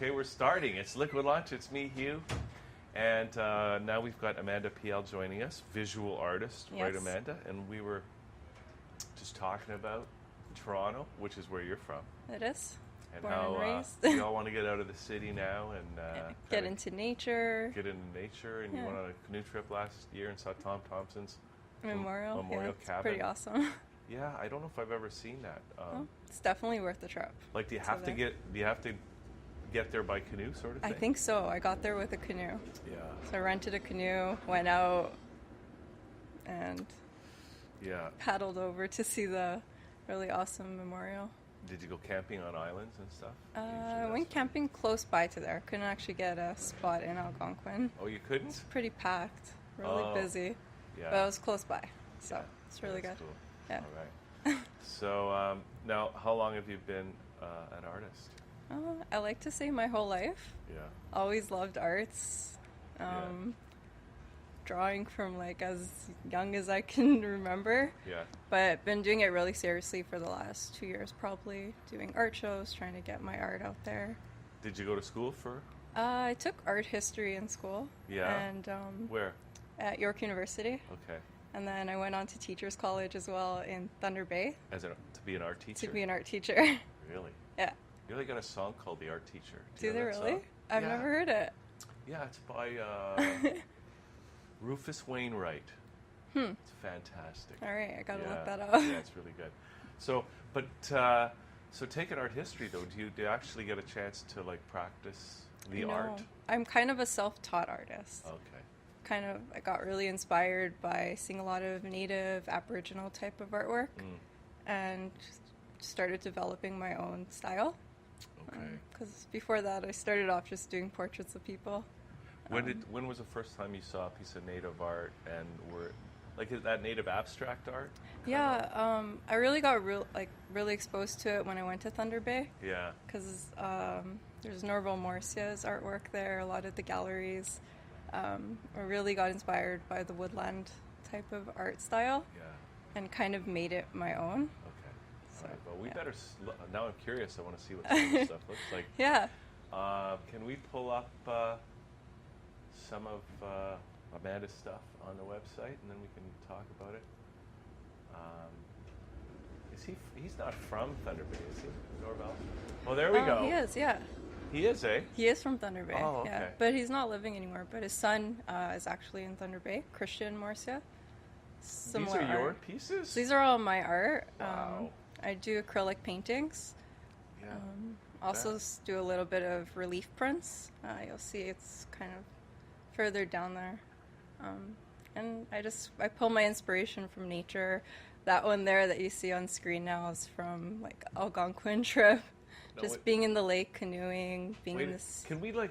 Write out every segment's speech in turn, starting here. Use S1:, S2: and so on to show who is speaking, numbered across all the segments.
S1: Okay, we're starting. It's Liquid Lunch. It's me, Hugh. And now we've got Amanda PL joining us, visual artist,
S2: Yes.
S1: right, Amanda? And we were just talking about Toronto, which is where you're from.
S2: It is.
S1: And
S2: Born and
S1: how
S2: raised.
S1: we all want to get out of the city now and
S2: Get into nature.
S1: Get into nature. And you
S2: Yeah.
S1: went on a canoe trip last year and saw Tom Thompson's
S2: Memorial.
S1: Memorial
S2: Yeah, it's
S1: cabin.
S2: pretty awesome.
S1: Yeah, I don't know if I've ever seen that.
S2: Well, it's definitely worth the trip.
S1: Like, do you have to get there by canoe, sort of thing?
S2: I think so. I got there with a canoe.
S1: Yeah.
S2: So I rented a canoe, went out, and
S1: Yeah.
S2: paddled over to see the really awesome memorial.
S1: Did you go camping on islands and stuff?
S2: I went camping close by to there. Couldn't actually get a spot in Algonquin.
S1: Oh, you couldn't?
S2: It's pretty packed, really busy.
S1: Yeah.
S2: But it was close by, so
S1: Yeah.
S2: it's really
S1: That's
S2: good.
S1: Cool.
S2: Yeah.
S1: All right. So now, how long have you been an artist?
S2: I like to say my whole life.
S1: Yeah.
S2: Always loved arts. Drawing from like as young as I can remember.
S1: Yeah.
S2: But been doing it really seriously for the last 2 years probably. Doing art shows, trying to get my art out there.
S1: Did you go to school for?
S2: I took art history in school.
S1: Yeah.
S2: And
S1: Where?
S2: at York University.
S1: Okay.
S2: And then I went on to Teachers College as well in Thunder Bay
S1: To be an art teacher?
S2: to be an art teacher.
S1: Really?
S2: Yeah.
S1: You really got a song called "The Art Teacher."
S2: Do
S1: you know
S2: they
S1: that
S2: really?
S1: song?
S2: I've
S1: Yeah.
S2: never heard it.
S1: Yeah, it's by Rufus Wainwright. It's fantastic.
S2: All right, I gotta
S1: Yeah.
S2: look that up.
S1: Yeah, it's really good. So, so taking art history though, do you actually get a chance to like practice the
S2: No,
S1: art?
S2: I'm kind of a self-taught artist.
S1: Okay.
S2: I got really inspired by seeing a lot of native Aboriginal type of artwork and started developing my own style.
S1: Okay.
S2: Because before that I started off just doing portraits of people.
S1: When was the first time you saw a piece of native art and is that native abstract art?
S2: Yeah, I really got really exposed to it when I went to Thunder Bay.
S1: Yeah.
S2: Because there's Norval Morsia's artwork there, a lot of the galleries. I really got inspired by the woodland type of art style and kind of made it my own.
S1: Okay.
S2: So,
S1: All right. Well, we
S2: yeah.
S1: better. Now I'm curious. I want to see what some of this stuff looks like.
S2: Yeah.
S1: Can we pull up some of Amanda's stuff on the website, and then we can talk about it? He's not from Thunder Bay, is he? Norval? Oh, there we go.
S2: He is, yeah.
S1: He is, eh?
S2: He is from Thunder Bay.
S1: Oh, okay.
S2: Yeah. But he's not living anymore. But his son is actually in Thunder Bay, Christian Morsia.
S1: These are your pieces?
S2: These are all my art.
S1: Wow.
S2: I do acrylic paintings.
S1: Yeah.
S2: Also do a little bit of relief prints. You'll see it's kind of further down there. And I pull my inspiration from nature. That one there that you see on screen now is from like Algonquin trip. Being in the lake, canoeing, being in this.
S1: Can we
S2: the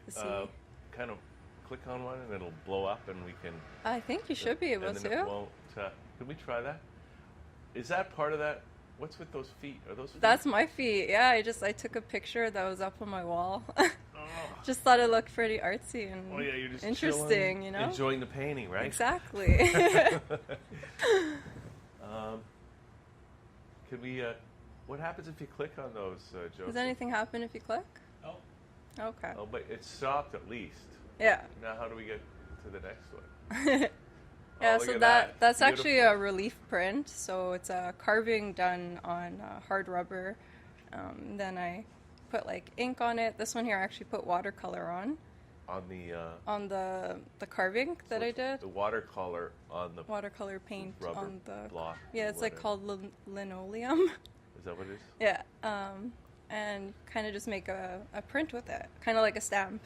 S2: sea.
S1: kind of click on one and it'll blow up and we can.
S2: I think you should be able
S1: and then
S2: to.
S1: It won't, can we try that? Is that part of that? What's with those feet? Are those feet?
S2: That's my feet. Yeah, I took a picture that was up on my wall.
S1: Oh.
S2: Just thought it looked pretty artsy and
S1: You're just
S2: interesting,
S1: chilling,
S2: you know?
S1: enjoying the painting, right?
S2: Exactly.
S1: Could we? What happens if you click on those, Joseph?
S2: Does anything happen if you click?
S1: Oh.
S2: Okay.
S1: Oh, but it stopped at least.
S2: Yeah.
S1: Now how do we get to the next one?
S2: Yeah,
S1: look
S2: so
S1: at
S2: that's
S1: Beautiful.
S2: actually a relief print. So it's a carving done on hard rubber. Then I put like ink on it. This one here I actually put watercolor on.
S1: On
S2: the carving that I did.
S1: The watercolor on the
S2: Watercolor paint
S1: rubber
S2: on the
S1: block.
S2: Yeah, it's like
S1: whatever.
S2: called linoleum.
S1: Is that what it is?
S2: Yeah. And kind of just make a print with it, kind of like a stamp.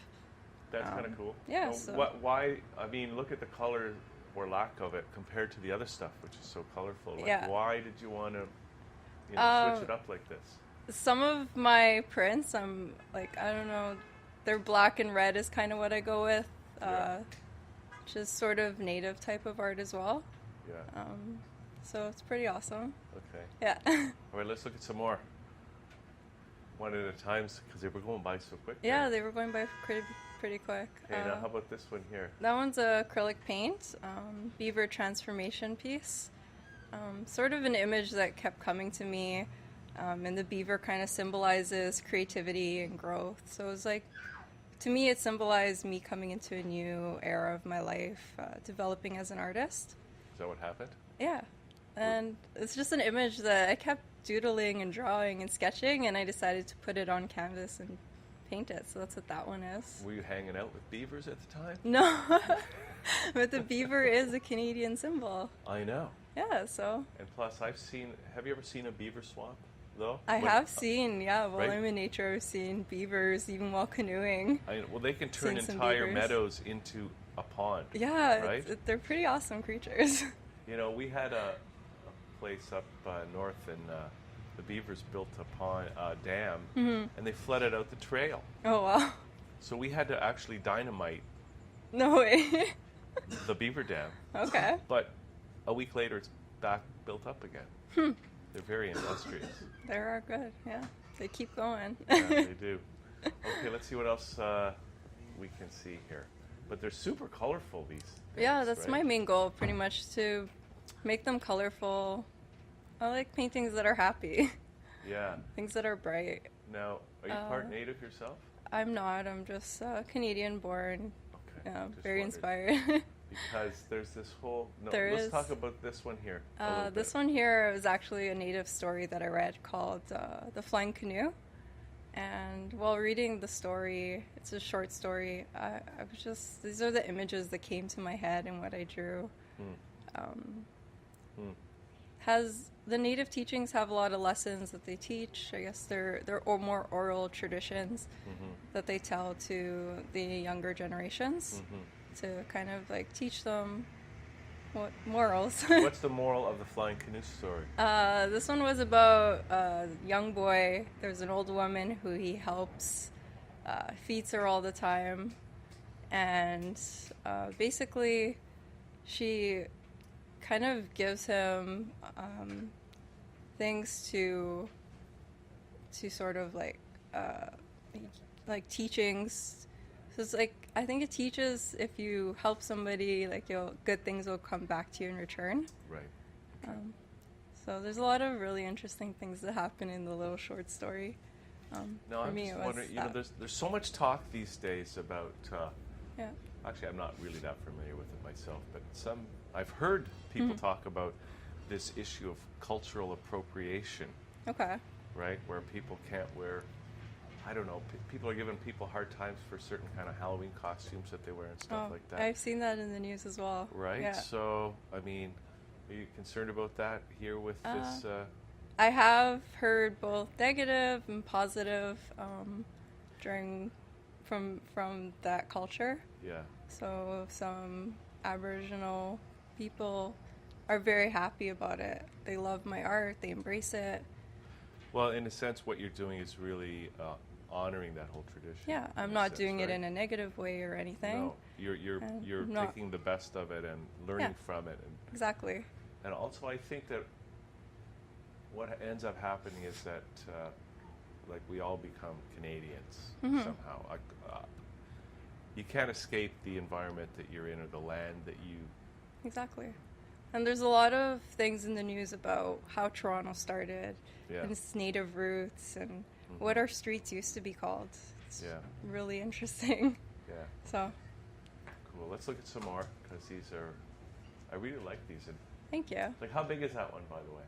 S1: That's kind of cool.
S2: Yeah.
S1: Well,
S2: So
S1: why? I mean, look at the color or lack of it compared to the other stuff, which is so colorful. Like,
S2: Yeah.
S1: why did you want to switch it up like this?
S2: some of my prints, I'm like, I don't know, they're black and red is kind of what I go with. Just sort of native type of art as well.
S1: Yeah.
S2: So it's pretty awesome.
S1: Okay.
S2: Yeah.
S1: All right, let's look at some more. One at a time, because they were going by so quick.
S2: Yeah,
S1: there.
S2: they were going by pretty quick.
S1: Okay, now how about this one here?
S2: That one's a acrylic paint, beaver transformation piece. Sort of an image that kept coming to me And the beaver kind of symbolizes creativity and growth. So it was like, to me, it symbolized me coming into a new era of my life, developing as an artist.
S1: Is that what happened?
S2: Yeah. And it's just an image that I kept doodling and drawing and sketching, and I decided to put it on canvas and paint it. So that's what that one is.
S1: Were you hanging out with beavers at the time?
S2: No. But the beaver is a Canadian symbol.
S1: I know.
S2: Yeah, so.
S1: And plus, have you ever seen a beaver swamp, though?
S2: I have seen, yeah. While
S1: right?
S2: I'm in nature, I've seen beavers, even while canoeing.
S1: Well, they can turn
S2: Seen some
S1: entire
S2: beavers.
S1: meadows into a pond.
S2: Yeah,
S1: Right?
S2: they're pretty awesome creatures.
S1: You know, we had a place up north, and the beavers built a dam, and they flooded out the trail.
S2: Oh, wow.
S1: So we had to actually dynamite
S2: No way.
S1: the beaver dam.
S2: Okay.
S1: But a week later, it's back built up again. They're very industrious.
S2: They are good, yeah. They keep going.
S1: Yeah, they do. Okay, let's see what else we can see here. But they're super colorful, these things,
S2: Yeah, that's
S1: right?
S2: my main goal, pretty much, to make them colorful. I like paintings that are happy,
S1: Yeah.
S2: things that are bright.
S1: Now, are you part native yourself?
S2: I'm not. I'm just Canadian born,
S1: Okay. just
S2: very
S1: wondered.
S2: inspired.
S1: Because there's this whole... No,
S2: There
S1: let's
S2: is.
S1: talk about this one here. a little
S2: This
S1: bit.
S2: one here is actually a native story that I read called The Flying Canoe. And while reading the story, it's a short story, I was just, these are the images that came to my head and what I drew. The native teachings have a lot of lessons that they teach. I guess they're more oral traditions that they tell to the younger generations to kind of like teach them what morals.
S1: What's the moral of the Flying Canoe story?
S2: This one was about a young boy. There's an old woman who he helps, feeds her all the time, and basically she kind of gives him things to sort of like teachings. So it's like, I think it teaches if you help somebody, like good things will come back to you in return.
S1: Right.
S2: So there's a lot of really interesting things that happen in the little short story.
S1: No,
S2: for
S1: I'm
S2: me,
S1: just
S2: it was
S1: wondering,
S2: that.
S1: there's so much talk these days about,
S2: Yeah.
S1: actually I'm not really that familiar with it myself, but I've heard people talk about this issue of cultural appropriation,
S2: Okay.
S1: right? Where people can't wear, I don't know, people are giving people hard times for certain kind of Halloween costumes that they wear and stuff like that.
S2: I've seen that in the news as well.
S1: Right?
S2: Yeah.
S1: So, I mean, are you concerned about that here with this?
S2: I have heard both negative and positive from that culture.
S1: Yeah.
S2: So some Aboriginal people are very happy about it. They love my art. They embrace it.
S1: Well, in a sense, what you're doing is really honoring that whole tradition.
S2: Yeah, I'm
S1: in a
S2: not
S1: sense,
S2: doing it
S1: right?
S2: in a negative way or anything.
S1: No, you're
S2: I'm not-
S1: taking the best of it and learning from it,
S2: Exactly.
S1: and also I think that what ends up happening is that like we all become Canadians somehow. You can't escape the environment that you're in or the land that you.
S2: Exactly. And there's a lot of things in the news about how Toronto started
S1: Yeah.
S2: and its native roots and what our streets used to be called. It's
S1: Yeah.
S2: really interesting.
S1: Yeah.
S2: So,
S1: Cool. Let's look at some more because these are. I really like these. And
S2: thank you.
S1: like, how big is that one, by the way?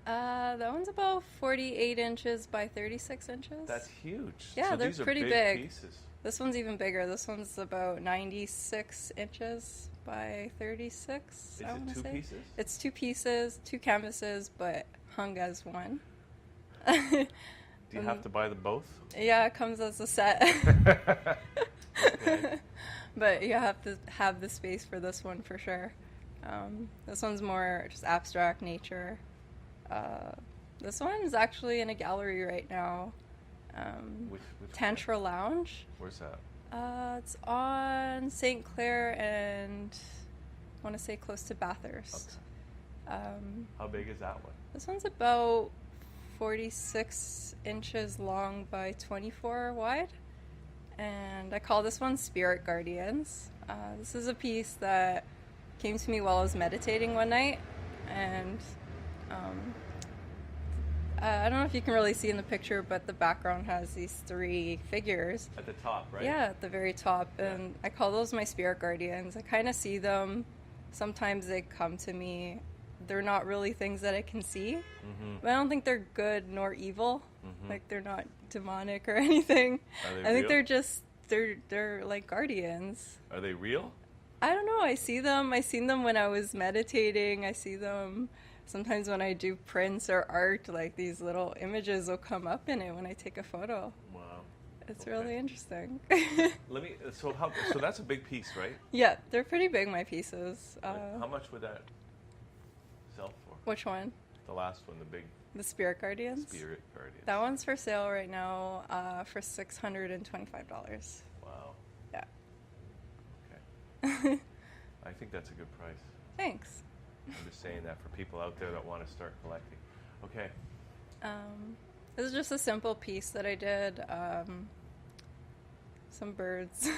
S2: That one's about 48 inches by 36 inches.
S1: That's huge.
S2: Yeah,
S1: so
S2: they're
S1: these are
S2: pretty
S1: big
S2: big.
S1: pieces.
S2: This one's even bigger. This one's about 96 inches by 36.
S1: Is
S2: I wanna
S1: it two
S2: say.
S1: pieces?
S2: It's 2 pieces, 2 canvases, but hung as one.
S1: Do you have to buy them both?
S2: Yeah, it comes as a set.
S1: Okay.
S2: But you have to have the space for this one for sure. This one's more just abstract nature. This one is actually in a gallery right now.
S1: Which
S2: Tantra Lounge.
S1: Where's that?
S2: It's on St. Clair and I want to say close to Bathurst.
S1: How big is that one?
S2: This one's about 46 inches long by 24 wide. And I call this one Spirit Guardians. This is a piece that came to me while I was meditating one night. And I don't know if you can really see in the picture, but the background has these 3 figures.
S1: At the top, right?
S2: Yeah, at the very top. And I call those my spirit guardians. I kind of see them. Sometimes they come to me. They're not really things that I can see. But I don't think they're good nor evil. Like, they're not demonic or anything.
S1: Are they
S2: I think
S1: real?
S2: they're just, they're like guardians.
S1: Are they real?
S2: I don't know. I see them. I seen them when I was meditating. I see them sometimes when I do prints or art. Like, these little images will come up in it when I take a photo.
S1: Wow.
S2: It's
S1: Okay.
S2: really interesting.
S1: Let me. So that's a big piece, right?
S2: Yeah, they're pretty big, my pieces.
S1: How much would that sell for?
S2: Which one?
S1: The last one, the big
S2: The Spirit Guardians?
S1: Spirit Guardian.
S2: That one's for sale right now for $625.
S1: Wow.
S2: Yeah.
S1: Okay. I think that's a good price.
S2: Thanks.
S1: I'm just saying that for people out there that want to start collecting. Okay.
S2: This is just a simple piece that I did. Some birds.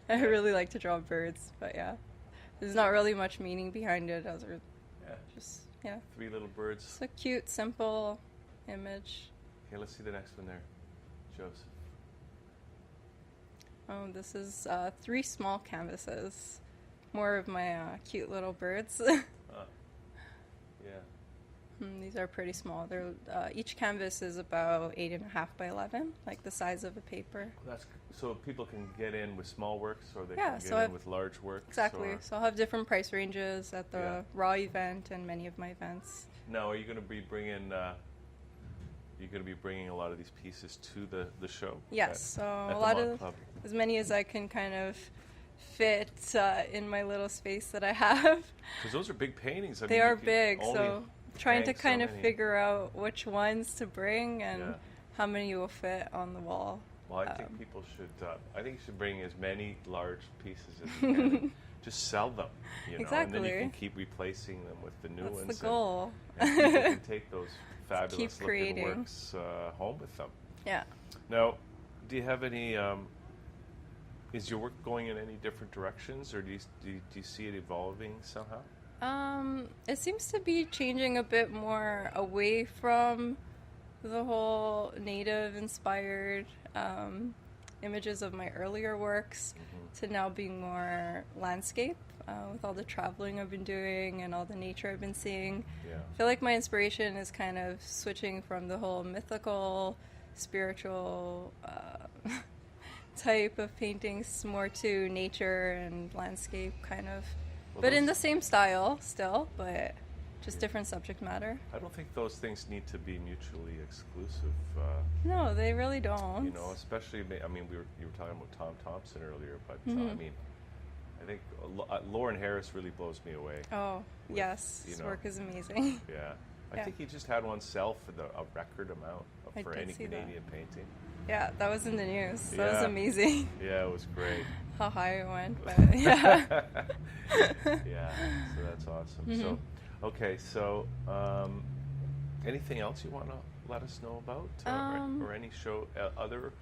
S2: I really like to draw birds, but yeah. There's not really much meaning behind it. Those are just,
S1: 3 little birds.
S2: It's a cute, simple image.
S1: Okay, let's see the next one there. Joseph.
S2: Oh, this is 3 small canvases. More of my cute little birds.
S1: Yeah.
S2: These are pretty small. They're each canvas is about 8.5 by 11, like the size of a paper.
S1: That's so people can get in with small works, or they
S2: Yeah,
S1: can
S2: so
S1: get in
S2: I've-
S1: with large works.
S2: Exactly.
S1: Or,
S2: So I'll have different price ranges at the
S1: Yeah.
S2: Raw event and many of my events.
S1: now, are you going to be bringing? You're going to be bringing a lot of these pieces to the show.
S2: Yes. So
S1: at
S2: a
S1: the
S2: lot
S1: Mod
S2: of
S1: Club.
S2: as many as I can kind of fit in my little space that I have.
S1: Because those are big paintings. I
S2: They
S1: mean,
S2: are
S1: you can
S2: big,
S1: only
S2: so trying to
S1: hang so
S2: kind of
S1: many.
S2: figure out which ones to bring and
S1: Yeah.
S2: how many will fit on the wall.
S1: Well, I think people should. I think you should bring as many large pieces as you can. And just sell them, and then you
S2: Exactly.
S1: can keep replacing them with the new
S2: That's
S1: ones.
S2: the goal.
S1: And people can take those fabulous
S2: keep
S1: looking
S2: creating.
S1: works home with them.
S2: Yeah.
S1: Now, do you have any? Is your work going in any different directions, or do you see it evolving somehow?
S2: It seems to be changing a bit more away from the whole native-inspired images of my earlier works to now being more landscape with all the traveling I've been doing and all the nature I've been seeing.
S1: Yeah.
S2: I feel like my inspiration is kind of switching from the whole mythical, spiritual type of paintings more to nature and landscape kind of.
S1: Well,
S2: But in
S1: those-
S2: the same style still, but just different subject matter.
S1: I don't think those things need to be mutually exclusive.
S2: No, they really don't.
S1: You know, especially, I mean, you were talking about Tom Thompson earlier, but I mean, I think Lauren Harris really blows me away.
S2: Oh,
S1: with,
S2: yes.
S1: you
S2: His
S1: know.
S2: work is amazing.
S1: Yeah. I
S2: Yeah.
S1: think he just had one sell for a record amount
S2: I
S1: for
S2: did
S1: any
S2: see that.
S1: Canadian painting.
S2: Yeah, that was in the news. That was
S1: Yeah.
S2: amazing.
S1: Yeah, it was great.
S2: How high it went, but yeah.
S1: Yeah, so that's awesome. So, okay, so anything else you want to let us know about, or any show other?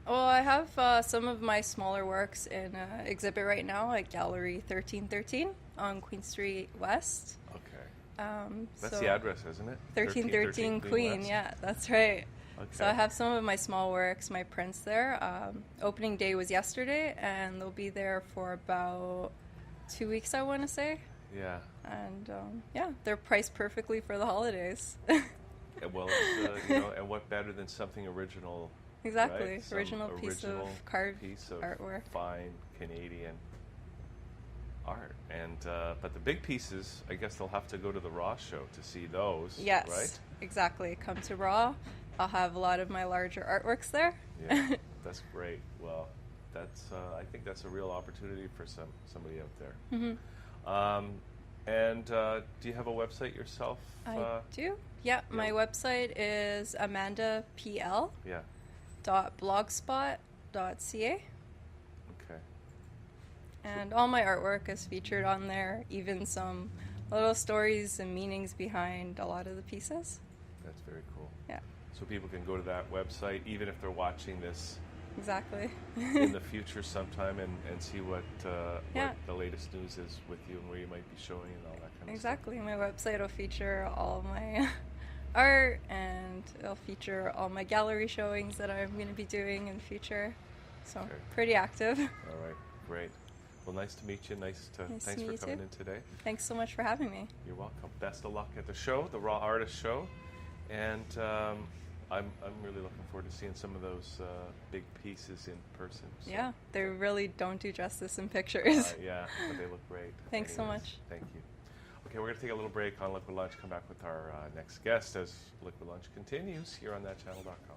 S2: Well, I have some of my smaller works in exhibit right now at Gallery 1313 on Queen Street West.
S1: Okay, that's
S2: so
S1: the address, isn't it?
S2: 1313 Queen,
S1: West?
S2: yeah, that's right.
S1: Okay.
S2: So I have some of my small works, my prints there. Opening day was yesterday, and they'll be there for about 2 weeks, I want to say.
S1: Yeah.
S2: And yeah, they're priced perfectly for the holidays.
S1: Well, it's, and what better than something original?
S2: Exactly,
S1: right? Some
S2: original piece of carved
S1: piece of
S2: artwork.
S1: fine Canadian art. And but the big pieces, I guess they'll have to go to the Raw show to see those.
S2: Yes,
S1: Right.
S2: exactly. Come to Raw. I'll have a lot of my larger artworks there.
S1: Yeah, that's great. Well, that's I think that's a real opportunity for somebody out there.
S2: Mm-hmm.
S1: And do you have a website yourself?
S2: I do. Yeah, my website is amandapl.blogspot.ca.
S1: Yeah. Okay.
S2: And all my artwork is featured on there, even some little stories and meanings behind a lot of the pieces.
S1: That's very cool.
S2: Yeah,
S1: So people can go to that website, even if they're watching this
S2: exactly.
S1: in the future sometime, and see what
S2: Yeah.
S1: the latest news is with you and where you might be showing and all that kind of
S2: Exactly. My website will feature all my art, and it'll feature all my gallery showings that I'm going to be doing in the future. So
S1: Okay.
S2: pretty active.
S1: All right, great. Well, nice to meet you.
S2: Nice
S1: Thanks
S2: to
S1: for
S2: meet you
S1: coming
S2: too.
S1: in today.
S2: Thanks so much for having me.
S1: You're welcome. Best of luck at the show, the Raw Artist Show, and I'm really looking forward to seeing some of those big pieces in person. So.
S2: Yeah, they really don't do justice in pictures.
S1: Yeah, but they look great.
S2: Thanks so much.
S1: Thank you. Okay, we're going to take a little break on Liquid Lunch, come back with our next guest as Liquid Lunch continues here on thatchannel.com.